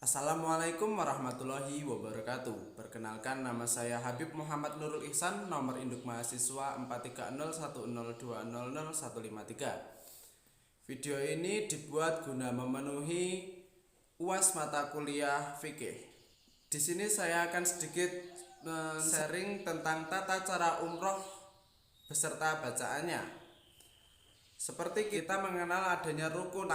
Assalamualaikum warahmatullahi wabarakatuh. Perkenalkan, nama saya Habib Muhammad Nurul Ihsan, nomor induk mahasiswa 43010200153. Video ini dibuat guna memenuhi UAS mata kuliah fikih. Di sini saya akan sedikit sharing tentang tata cara umroh beserta bacaannya. Seperti kita mengenal adanya rukun,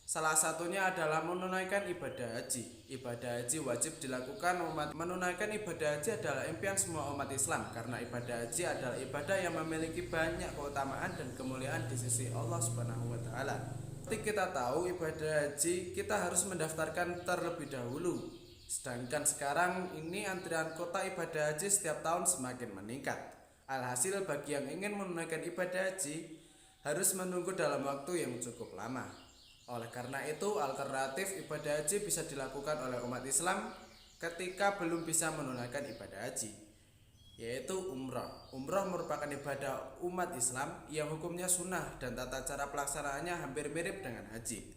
salah satunya adalah menunaikan ibadah haji. Ibadah haji wajib dilakukan menunaikan ibadah haji adalah impian semua umat Islam, karena ibadah haji adalah ibadah yang memiliki banyak keutamaan dan kemuliaan di sisi Allah Subhanahu wa taala. Seperti kita tahu, ibadah haji kita harus mendaftarkan terlebih dahulu. Sedangkan sekarang ini antrian kota ibadah haji setiap tahun semakin meningkat. Alhasil bagi yang ingin menunaikan ibadah haji harus menunggu dalam waktu yang cukup lama. Oleh karena itu, alternatif ibadah haji bisa dilakukan oleh umat Islam ketika belum bisa menunaikan ibadah haji, yaitu umroh. Umroh merupakan ibadah umat Islam yang hukumnya sunnah dan tata cara pelaksanaannya hampir mirip dengan haji.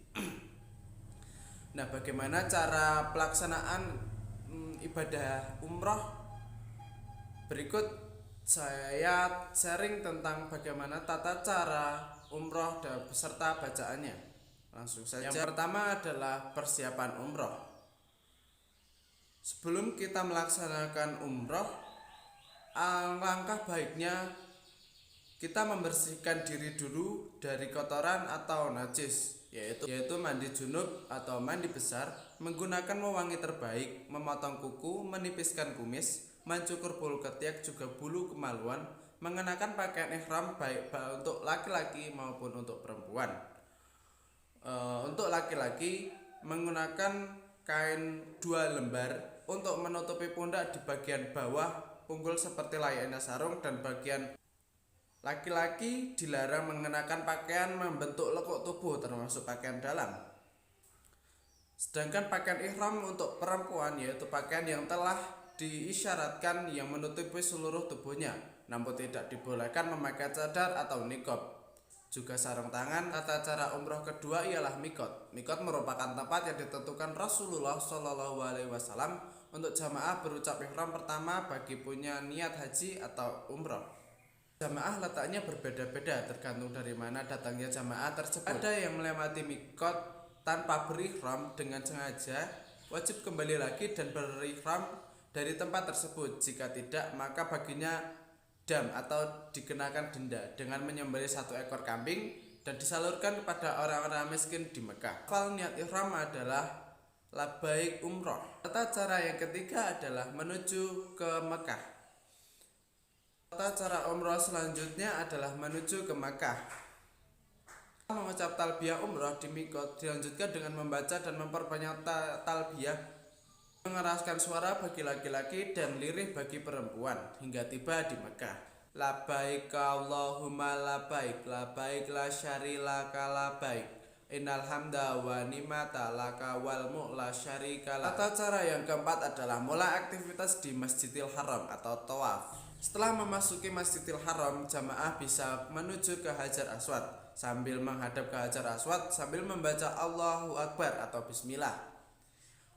Nah, bagaimana cara pelaksanaan ibadah umroh? Berikut saya sharing tentang bagaimana tata cara umroh dan beserta bacaannya. Langsung saja. Yang pertama adalah persiapan umroh. Sebelum kita melaksanakan umroh, alangkah baiknya kita membersihkan diri dulu dari kotoran atau najis, yaitu mandi junub atau mandi besar, menggunakan wewangi terbaik, memotong kuku, menipiskan kumis, mencukur bulu ketiak juga bulu kemaluan, mengenakan pakaian ihram baik untuk laki-laki maupun untuk perempuan. Untuk laki-laki menggunakan kain 2 lembar untuk menutupi pundak di bagian bawah punggul seperti layaknya sarung, dan bagian laki-laki dilarang mengenakan pakaian membentuk lekuk tubuh termasuk pakaian dalam. Sedangkan pakaian ihram untuk perempuan yaitu pakaian yang telah diisyaratkan yang menutupi seluruh tubuhnya, namun tidak dibolehkan memakai cadar atau niqab. Juga sarung tangan. Tata cara umroh kedua ialah mikot. Mikot merupakan tempat yang ditentukan Rasulullah SAW untuk jamaah berucap ihram pertama bagi punya niat haji atau umroh. Jamaah letaknya berbeda-beda tergantung dari mana datangnya jamaah tersebut. Ada yang melewati mikot tanpa berihram dengan sengaja wajib kembali lagi dan berihram dari tempat tersebut. Jika tidak, maka baginya dam atau dikenakan denda dengan menyembelih 1 ekor kambing dan disalurkan kepada orang-orang miskin di Mekah. Hafal niat ihram adalah labaik umroh. Tata cara yang ketiga adalah menuju ke Mekah. Tata cara umroh selanjutnya adalah menuju ke Mekah. Mengucap talbiyah umroh di mikot dilanjutkan dengan membaca dan memperbanyak talbiyah, mengeraskan suara bagi laki-laki dan lirih bagi perempuan hingga tiba di Mekah. Labaik Allahumma labaik, labaik la syarika labaik, innal hamda wa nimata laka wal mu'la syarika lak. Tata cara yang keempat adalah mulai aktivitas di Masjidil Haram atau tawaf. Setelah memasuki Masjidil Haram, jamaah bisa menuju ke Hajar Aswad sambil menghadap ke Hajar Aswad sambil membaca Allahu Akbar atau Bismillah.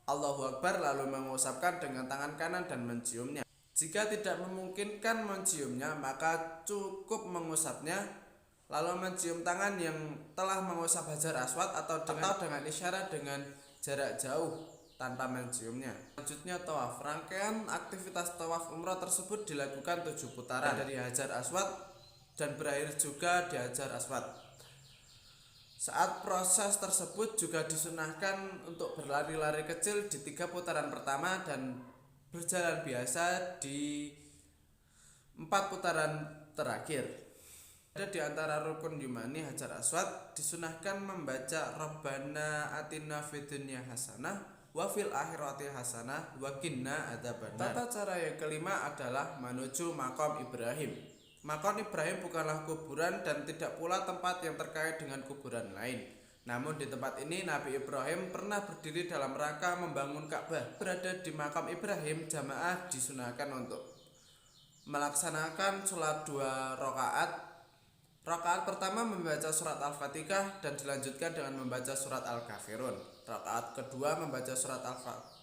Allahu Akbar, lalu mengusapkan dengan tangan kanan dan menciumnya. Jika tidak memungkinkan menciumnya, maka cukup mengusapnya lalu mencium tangan yang telah mengusap Hajar Aswad atau dengan isyarat dengan jarak jauh tanpa menciumnya. Selanjutnya tawaf. Rangkaian aktivitas tawaf umroh tersebut dilakukan 7 putaran dari Hajar Aswad dan berakhir juga di Hajar Aswad. Saat proses tersebut juga disunahkan untuk berlari-lari kecil di 3 putaran pertama dan berjalan biasa di 4 putaran terakhir. Ada di antara rukun yumani Hajar Aswad disunahkan membaca Rabbana atina fid dunya hasanah wa fil akhirati hasanah wa qina adzabannar. Tata cara yang kelima adalah menuju Maqam Ibrahim. Maqam Ibrahim bukanlah kuburan dan tidak pula tempat yang terkait dengan kuburan lain. Namun di tempat ini Nabi Ibrahim pernah berdiri dalam rangka membangun Ka'bah. Berada di Maqam Ibrahim, jamaah disunahkan untuk melaksanakan sholat 2 rakaat. Rakaat pertama membaca surat Al-Fatihah dan dilanjutkan dengan membaca surat Al-Kafirun. Rakaat kedua membaca surat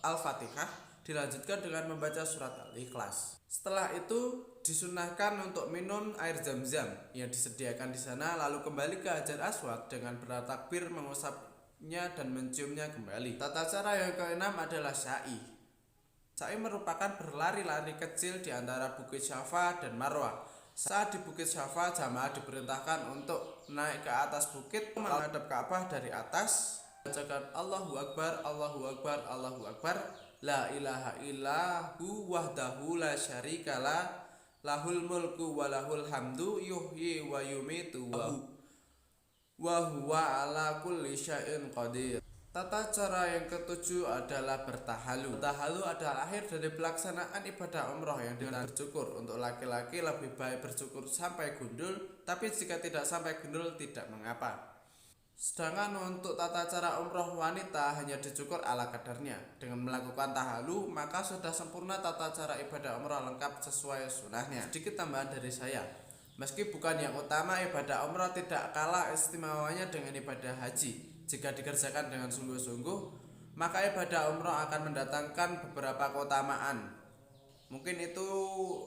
Al-Fatihah, dilanjutkan dengan membaca surat Al-Ikhlas. Setelah itu disunahkan untuk minum air zam-zam yang disediakan di sana, lalu kembali ke Hajar Aswad dengan bertakbir, mengusapnya dan menciumnya kembali. Tata cara yang keenam adalah sa'i. Sa'i merupakan berlari-lari kecil di antara Bukit Syafa dan Marwah. Saat di Bukit Syafa, jamaah diperintahkan untuk naik ke atas bukit menghadap Ka'bah dari atas, bacakan Allahu Akbar, Allahu Akbar, Allahu Akbar, la ilaha illahu wahdahu la syarikalah, lahul mulku wa lahul hamdu, yuhyi wa yumitu wa huwa ala kulli syai'in qadir. Tata cara yang ketujuh adalah bertahalul. Bertahalul adalah akhir dari pelaksanaan ibadah umroh yang dengan bercukur. Untuk laki-laki lebih baik bercukur sampai gundul, tapi jika tidak sampai gundul tidak mengapa. Sedangkan untuk tata cara umroh wanita hanya dicukur ala kadarnya. Dengan melakukan tahalul, maka sudah sempurna tata cara ibadah umroh lengkap sesuai sunahnya. Sedikit tambahan dari saya, meski bukan yang utama, ibadah umroh tidak kalah istimewanya dengan ibadah haji. Jika dikerjakan dengan sungguh-sungguh, maka ibadah umroh akan mendatangkan beberapa keutamaan. Mungkin itu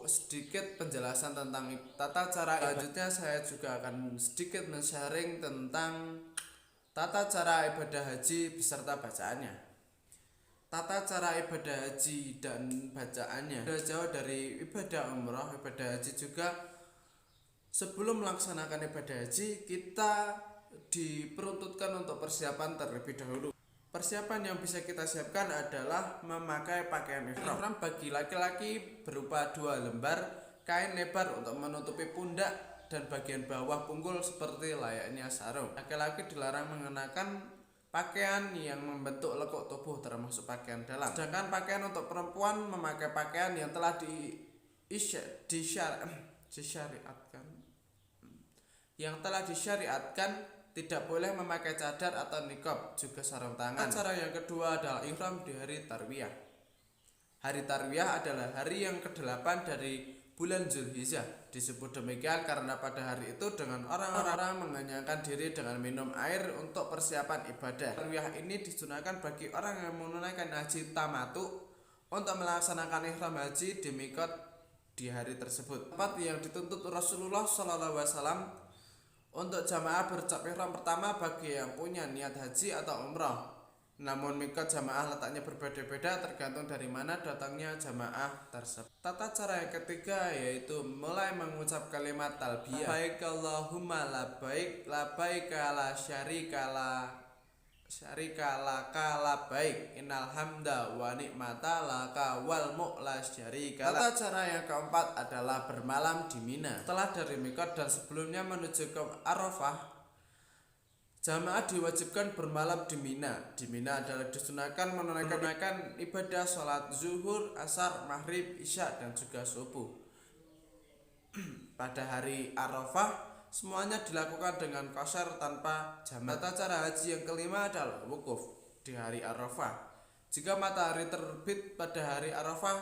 sedikit penjelasan tentang tata cara. Selanjutnya saya juga akan sedikit men-sharing tentang tata cara ibadah haji beserta bacaannya. Tata cara ibadah haji dan bacaannya sudah jauh dari ibadah umroh. Ibadah haji juga, sebelum melaksanakan ibadah haji, kita diperuntutkan untuk persiapan terlebih dahulu. Persiapan yang bisa kita siapkan adalah memakai pakaian ihram bagi laki-laki berupa 2 lembar kain lebar untuk menutupi pundak dan bagian bawah punggung seperti layaknya sarung. Laki-laki dilarang mengenakan pakaian yang membentuk lekuk tubuh termasuk pakaian dalam. Sedangkan pakaian untuk perempuan memakai pakaian yang telah disyariatkan. Tidak boleh memakai cadar atau niqab, juga sarung tangan. Cara yang kedua adalah ihram di hari Tarwiyah. Hari Tarwiyah adalah hari yang ke-8 dari bulan Zulhijjah. Disebut demikian karena pada hari itu dengan orang-orang mengenyangkan diri dengan minum air untuk persiapan ibadah. Tarwiyah ini disunahkan bagi orang yang menunaikan haji tamattu untuk melaksanakan ihram haji di miqat di hari tersebut. Tempat yang dituntut Rasulullah SAW untuk jamaah berucap ihram pertama bagi yang punya niat haji atau umrah. Namun miqat jamaah letaknya berbeda-beda tergantung dari mana datangnya jamaah tersebut. Tata cara yang ketiga yaitu mulai mengucap kalimat talbiyah. Labbaik Allahumma labbaik, labbaik la syarika laka labbaik, innal hamda wa ni'mata laka wal mulk la syarika lak. Tata cara yang keempat adalah bermalam di Mina. Setelah dari miqat dan sebelumnya menuju ke Arafah, jamaah diwajibkan bermalam di Mina. Di Mina adalah disunahkan menunaikan ibadah sholat zuhur, asar, maghrib, isya dan juga subuh. Pada hari Arafah semuanya dilakukan dengan qashar tanpa jamak. Tata cara haji yang kelima adalah wukuf di hari Arafah. Jika matahari terbit pada hari Arafah,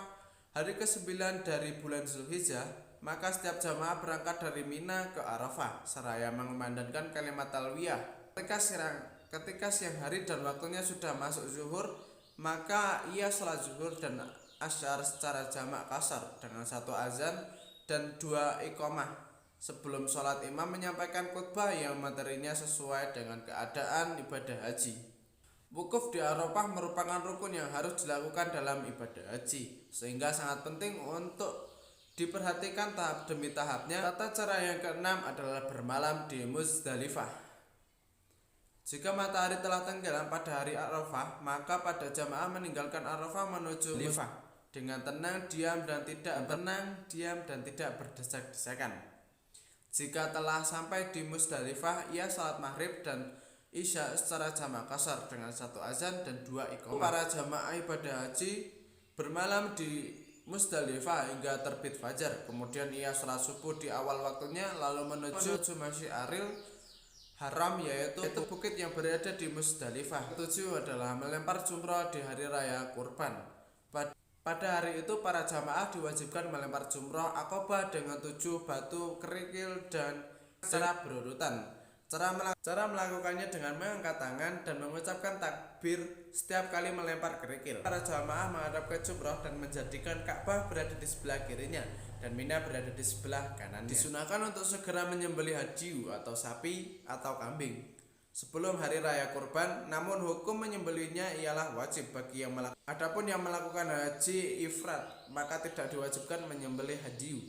hari ke-9 dari bulan Zulhijjah, maka setiap jamaah berangkat dari Mina ke Arafah seraya mengumandangkan kalimat talbiyah. Ketika siang hari dan waktunya sudah masuk zuhur, maka ia sholat zuhur dan asyar secara jamak qashar dengan 1 azan dan 2 iqamah. Sebelum sholat, imam menyampaikan khutbah yang materinya sesuai dengan keadaan ibadah haji. Wukuf di Arafah merupakan rukun yang harus dilakukan dalam ibadah haji, sehingga sangat penting untuk diperhatikan tahap demi tahapnya. Tata cara yang keenam adalah bermalam di Muzdalifah. Jika matahari telah tenggelam pada hari Arafah, maka pada jamaah meninggalkan Arafah menuju Muzdalifah dengan tenang, diam dan tidak berdesak-desakan. Jika telah sampai di Muzdalifah, ia salat maghrib dan isya secara jamak qashar dengan 1 azan dan 2 iqamah. Para jamaah ibadah haji bermalam di Muzdalifah hingga terbit fajar. Kemudian ia salat subuh di awal waktunya, lalu menuju Masy'aril Haram, yaitu bukit yang berada di Muzdalifah. 7 adalah melempar jumrah di hari raya Kurban. Pada hari itu para jamaah diwajibkan melempar jumrah Aqabah dengan 7 batu kerikil dan secara berurutan. Cara melakukannya dengan mengangkat tangan dan mengucapkan takbir setiap kali melempar kerikil. Para jamaah menghadap ke Jumrah dan menjadikan Ka'bah berada di sebelah kirinya dan Mina berada di sebelah kanannya. Disunahkan untuk segera menyembelih hadyu atau sapi atau kambing sebelum hari raya kurban, namun hukum menyembelihnya ialah wajib bagi yang melakukan. Adapun yang melakukan haji ifrat, maka tidak diwajibkan menyembelih hadyu.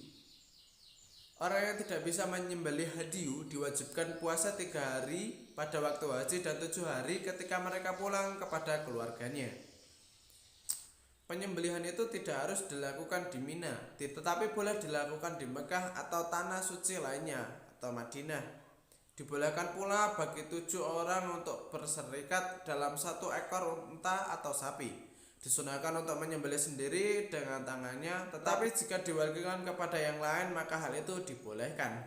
Orang yang tidak bisa menyembelih hadyu diwajibkan puasa 3 hari pada waktu haji dan 7 hari ketika mereka pulang kepada keluarganya. Penyembelihan itu tidak harus dilakukan di Mina, tetapi boleh dilakukan di Mekah atau tanah suci lainnya atau Madinah. Dibolehkan pula bagi 7 orang untuk berserikat dalam 1 ekor unta atau sapi. Disunahkan untuk menyembelih sendiri dengan tangannya, tetapi jika diwakilkan kepada yang lain maka hal itu dibolehkan.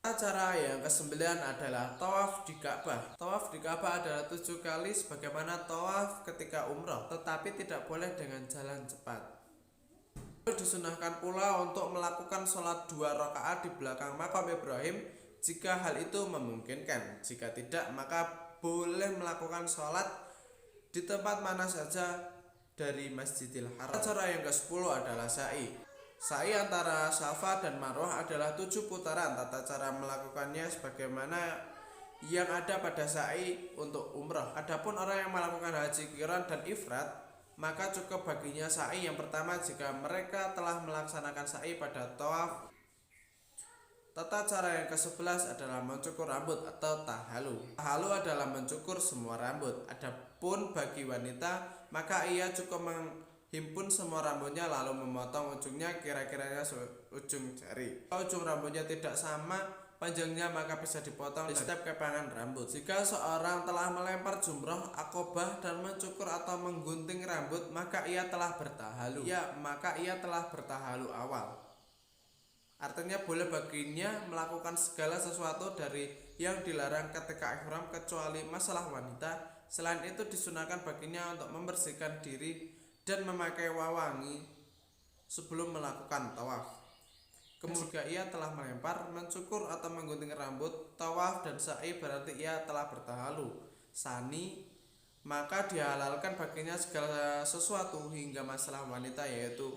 Cara yang ke-9 adalah tawaf di Ka'bah. Tawaf di Ka'bah adalah 7 kali sebagaimana tawaf ketika umrah, tetapi tidak boleh dengan jalan cepat. Disunahkan pula untuk melakukan sholat 2 rakaat di belakang makam Ibrahim jika hal itu memungkinkan. Jika tidak, maka boleh melakukan sholat di tempat mana saja dari Masjidil Haram. Cara yang ke-10 adalah sa'i. Sa'i antara Safa dan Marwah adalah 7 putaran. Tata cara melakukannya sebagaimana yang ada pada sa'i untuk umrah. Adapun orang yang melakukan haji qiran dan ifrat, maka cukup baginya sa'i yang pertama jika mereka telah melaksanakan sa'i pada tawaf. Tata cara yang ke-11 adalah mencukur rambut atau tahalu. Tahalu adalah mencukur semua rambut. Adapun bagi wanita, maka ia cukup menghimpun semua rambutnya lalu memotong ujungnya kira-kiranya ujung jari. Kalau ujung rambutnya tidak sama panjangnya maka bisa dipotong di setiap kepangan rambut. Jika seorang telah melempar jumroh, akobah dan mencukur atau menggunting rambut, maka ia telah bertahalu. Maka ia telah bertahalu awal. Artinya boleh baginya melakukan segala sesuatu dari yang dilarang ketika ihram kecuali masalah wanita. Selain itu disunahkan baginya untuk membersihkan diri dan memakai wewangi sebelum melakukan tawaf. Kemudian jika ia telah melempar, mencukur atau menggunting rambut, tawaf dan sa'i berarti ia telah bertahalu. Sani, maka dihalalkan baginya segala sesuatu hingga masalah wanita yaitu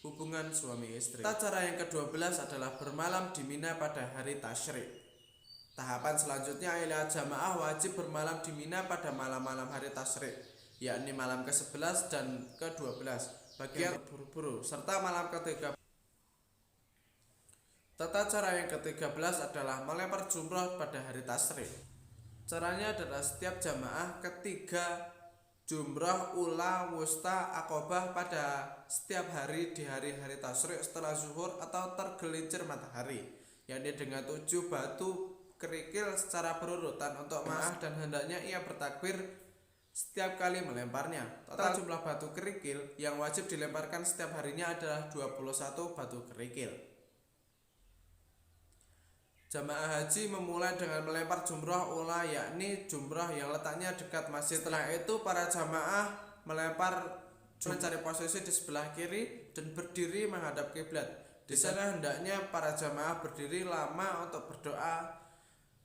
hubungan suami istri. Cara yang ke-12 adalah bermalam di Mina pada hari tasyrik. Tahapan selanjutnya ialah jamaah wajib bermalam di Mina pada malam-malam hari tasyrik, yakni malam ke-11 dan ke-12 bagi yang buru-buru, serta malam ke-13. Tata cara yang ke-13 adalah melempar jumroh pada hari tasyrik. Caranya adalah setiap jamaah ketiga jumrah, ula, wusta, akobah pada setiap hari di hari-hari tasyrik setelah zuhur atau tergelincir matahari, yakni dengan 7 batu kerikil secara berurutan untuk ma'ah dan hendaknya ia bertakbir setiap kali melemparnya. Total jumlah batu kerikil yang wajib dilemparkan setiap harinya adalah 21 batu kerikil. Jamaah haji memulai dengan melempar jumrah ula, yakni jumrah yang letaknya dekat masjid. Setelah itu para jamaah melempar mencari posisi di sebelah kiri dan berdiri menghadap kiblat. Di sana hendaknya para jamaah berdiri lama untuk berdoa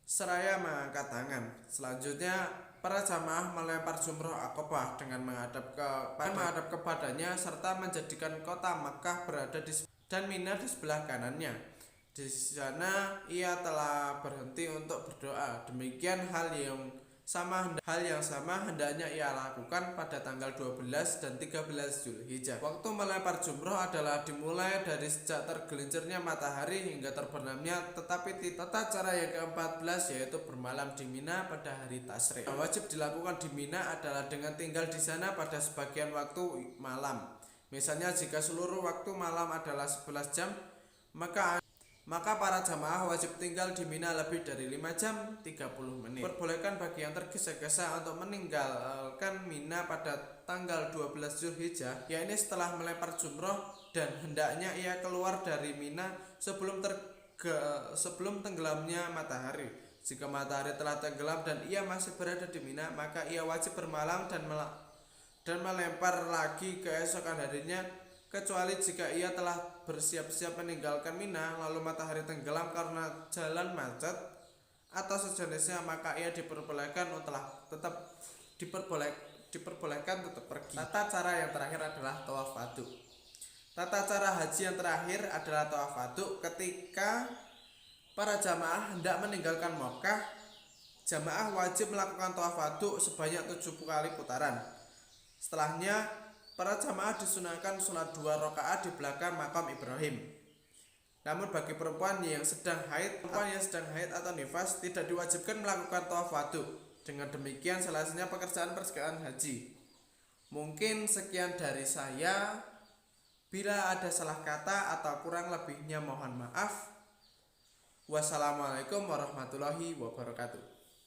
seraya mengangkat tangan. Selanjutnya para jamaah melempar jumroh akobah dengan menghadap kepadanya serta menjadikan kota Makkah berada di dan Mina di sebelah kanannya. Di sana ia telah berhenti untuk berdoa. Demikian hal yang sama hendaknya ia lakukan pada tanggal 12 dan 13 Zulhijjah. Waktu melempar jumroh adalah dimulai dari sejak tergelincirnya matahari hingga terbenamnya, tetapi tata cara yang ke-14 yaitu bermalam di Mina pada hari tasyrik. Yang wajib dilakukan di Mina adalah dengan tinggal di sana pada sebagian waktu malam. Misalnya jika seluruh waktu malam adalah 11 jam, maka para jamaah wajib tinggal di Mina lebih dari 5 jam 30 menit. Perbolehkan bagi yang tergesa-gesa untuk meninggalkan Mina pada tanggal 12 Zulhijjah, yakni setelah melempar jumroh, dan hendaknya ia keluar dari Mina sebelum tenggelamnya matahari. Jika matahari telah tenggelam dan ia masih berada di Mina, maka ia wajib bermalam dan melempar lagi keesokan harinya, kecuali jika ia telah bersiap-siap meninggalkan Mina lalu matahari tenggelam karena jalan macet, atau sejenisnya, maka ia diperbolehkan diperbolehkan tetap pergi. Tata cara yang terakhir adalah tawaf waduk. Tata cara haji yang terakhir adalah tawaf waduk. Ketika para jamaah hendak meninggalkan Makkah, jamaah wajib melakukan tawaf waduk sebanyak 70 kali putaran. Setelahnya, para jamaah disunahkan sholat 2 rakaat di belakang makam Ibrahim. Namun bagi perempuan yang sedang haid atau nifas tidak diwajibkan melakukan tawaf waduk. Dengan demikian selesainya pekerjaan perjalanan haji. Mungkin sekian dari saya. Bila ada salah kata atau kurang lebihnya mohon maaf. Wassalamualaikum warahmatullahi wabarakatuh.